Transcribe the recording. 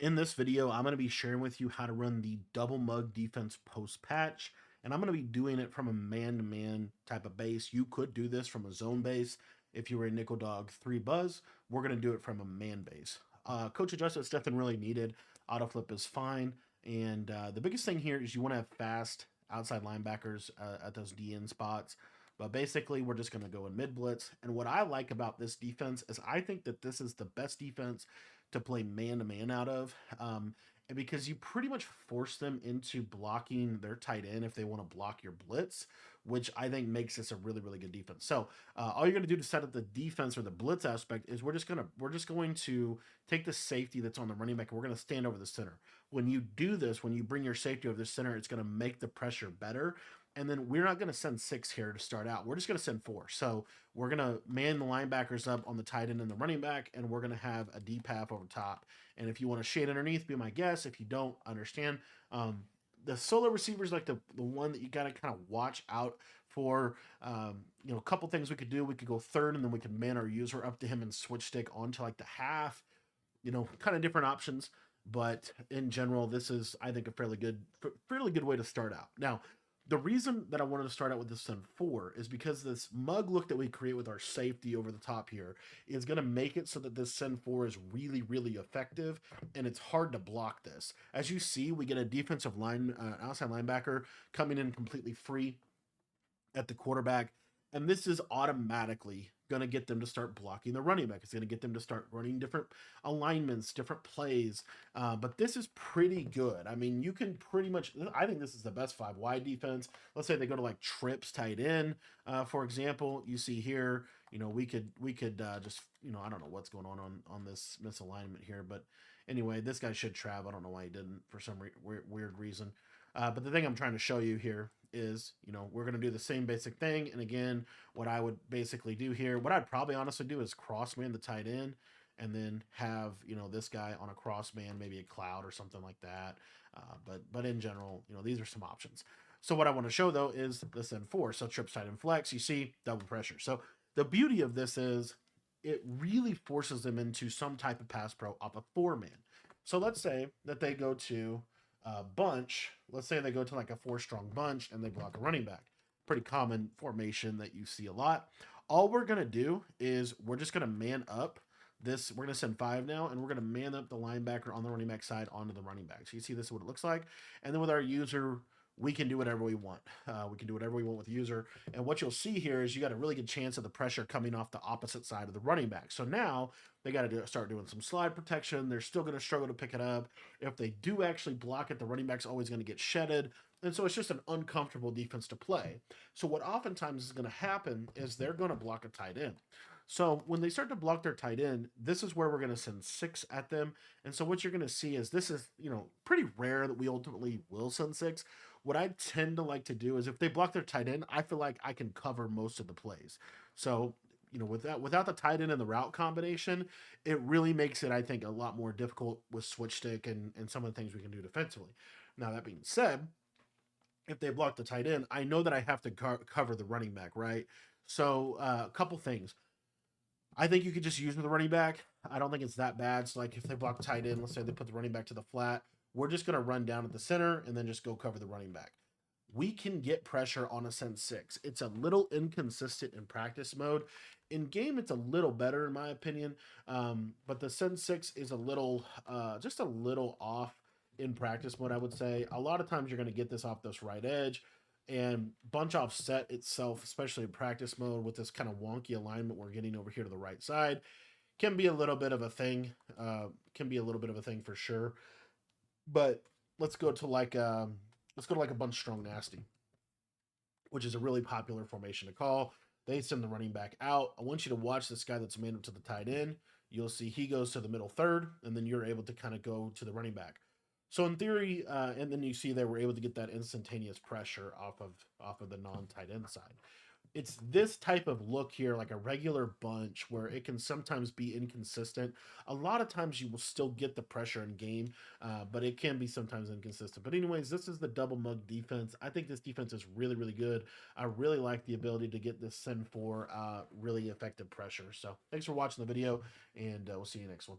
In this video, I'm going to be sharing with you how to run the double mug defense post patch, and I'm going to be doing it from a man-to-man type of base. You could do this from a zone base if you were a nickel dog 3 buzz. We're going to do it from a man base. Coach adjustment is definitely really needed. Auto flip is fine, and the biggest thing here is you want to have fast outside linebackers at those DN spots. But basically, we're just going to go in mid blitz. And what I like about this defense is I think that this is the best defense to play man to man out of. And because you pretty much force them into blocking their tight end if they want to block your blitz, which I think makes this a really really good defense. So all you're going to do to set up the defense or the blitz aspect is we're just going to take the safety that's on the running back and we're going to stand over the center. When you do this, when you bring your safety over the center, it's going to make the pressure better. And then we're not going to send 6 here to start out. We're just going to send 4. So we're going to man the linebackers up on the tight end and the running back, and we're going to have a deep half over top. And if you want to shade underneath, be my guest. If you don't, understand. The solo receiver is like the one that you got to kind of watch out for. A couple things we could do. We could go third, and then we could man our user up to him and switch stick onto like the half. Kind of different options. But in general, this is, I think, a fairly good way to start out. Now, the reason that I wanted to start out with this Sun 4 is because this mug look that we create with our safety over the top here is going to make it so that this Sun 4 is really, really effective, and it's hard to block this. As you see, we get a defensive line, outside linebacker coming in completely free at the quarterback. And this is automatically going to get them to start blocking the running back. It's going to get them to start running different alignments, different plays. But this is pretty good. I mean, you can pretty much, I think this is the best 5 wide defense. Let's say they go to like trips tight end, for example. You see here, we could just, I don't know what's going on this misalignment here. But anyway, this guy should trav. I don't know why he didn't for some weird reason. But the thing I'm trying to show you here is, we're going to do the same basic thing. And again, what I would basically do here, what I'd probably honestly do is cross man the tight end and then have, this guy on a cross man, maybe a cloud or something like that. But in general, these are some options. So what I want to show though is this N4. So trips tight end flex, you see double pressure. So the beauty of this is it really forces them into some type of pass pro off a 4-man. So let's say that they go to bunch. Let's say they go to like a 4-strong bunch and they block a running back. Pretty common formation that you see a lot. All we're going to do is we're just going to man up this. We're going to send 5 now, and we're going to man up the linebacker on the running back side onto the running back. So you see this is what it looks like. And then with our user, we can do whatever we want. We can do whatever we want with the user. And what you'll see here is you got a really good chance of the pressure coming off the opposite side of the running back. So now they got to start doing some slide protection. They're still going to struggle to pick it up. If they do actually block it, the running back's always going to get shedded. And so it's just an uncomfortable defense to play. So what oftentimes is going to happen is they're going to block a tight end. So when they start to block their tight end, this is where we're going to send 6 at them. And so what you're going to see is this is, pretty rare that we ultimately will send 6. What I tend to like to do is if they block their tight end, I feel like I can cover most of the plays. So, without the tight end and the route combination, it really makes it, I think, a lot more difficult with switch stick and some of the things we can do defensively. Now, that being said, if they block the tight end, I know that I have to cover the running back, right? So, a couple things. I think you could just use the running back. I don't think it's that bad. So, like, if they block tight end, let's say they put the running back to the flat, we're just going to run down at the center and then just go cover the running back. We can get pressure on a Sen 6. It's a little inconsistent in practice mode. In game, it's a little better in my opinion, but the Sen 6 is just a little off in practice mode, I would say. A lot of times you're going to get this off this right edge, and bunch offset itself, especially in practice mode with this kind of wonky alignment we're getting over here to the right side, can be a little bit of a thing. For sure. But let's go to like a bunch strong nasty, which is a really popular formation to call. They send the running back out. I want you to watch this guy that's manned up to the tight end. You'll see he goes to the middle third, and then you're able to kind of go to the running back. So in theory, and then you see they were able to get that instantaneous pressure off of the non-tight end side. It's this type of look here, like a regular bunch, where it can sometimes be inconsistent. A lot of times you will still get the pressure in game, but it can be sometimes inconsistent. But anyways, this is the double mug defense. I think this defense is really, really good. I really like the ability to get this send for really effective pressure. So thanks for watching the video, and we'll see you next one.